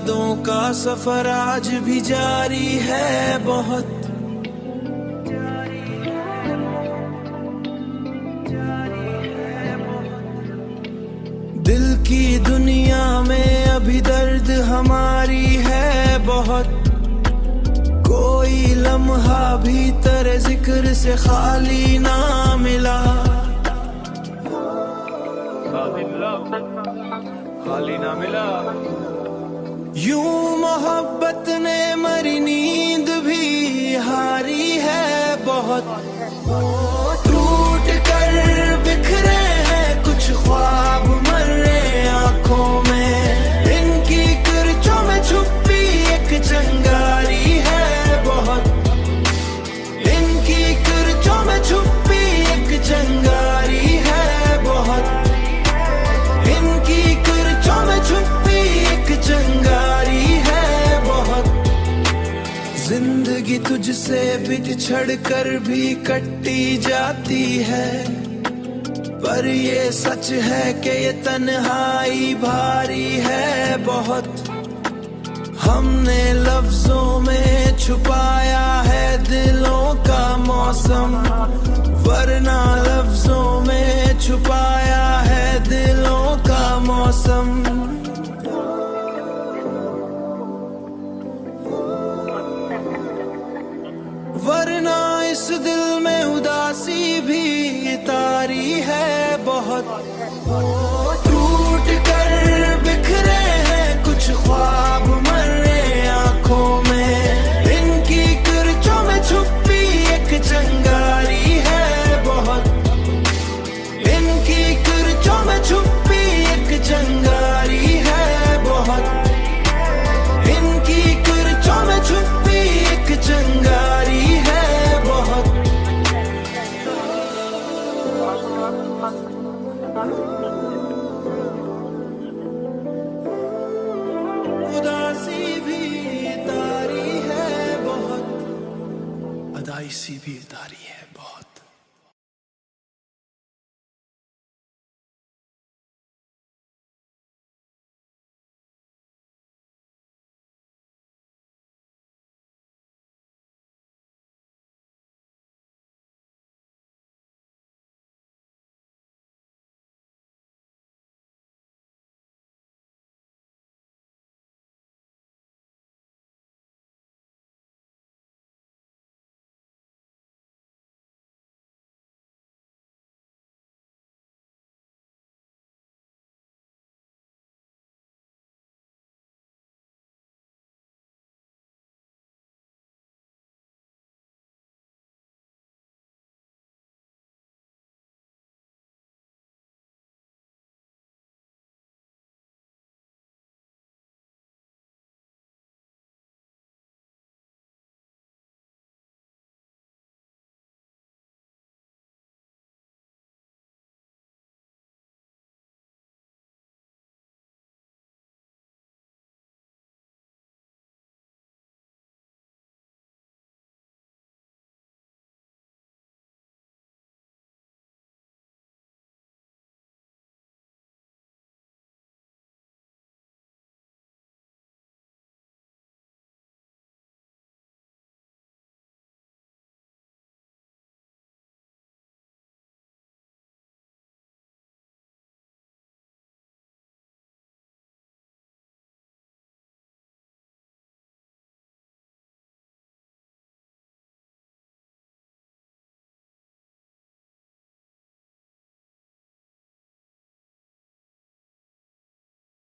यादों का सफर आज भी जारी है बहुत। दिल की दुनिया में अभी दर्द हमारी है बहुत। कोई लम्हा भी तेरे जिक्र से खाली ना मिला, खाली ना मिला। यूं मोहब्बत ने मरी नींद भी हारी है बहुत। टूट कर बिखरे हैं कुछ ख्वाब मर्रे आंखों में, इनकी किरचों में छुपी एक चिंगारी है बहुत। इनकी किरचों में छुपी एक चिंगारी है बहुत। इनकी किरचों में छुपी एक चिंगारी है बहुत। जिंदगी तुझसे बिछड़ कर भी कटी जाती है, पर ये सच है कि ये तन्हाई भारी है बहुत। हमने लफ्जों में छुपाया है दिलों का मौसम, वरना लफ्जों में छुपाया है दिलों का मौसम। वरना इस दिल में उदासी भी तारी है बहुत। टूट कर बिखरे हैं कुछ ख्वाब मर्रे आंखों में, इनकी किरचों में छुपी एक चिंगारी है बहुत। इनकी किरचों में छुपी एक चिंगारी है बहुत। इनकी किरचों में छुपी एक चिंगारी है बहुत। उदासी भी तारी है बहुत, अदाई सी भी तारी है बहुत।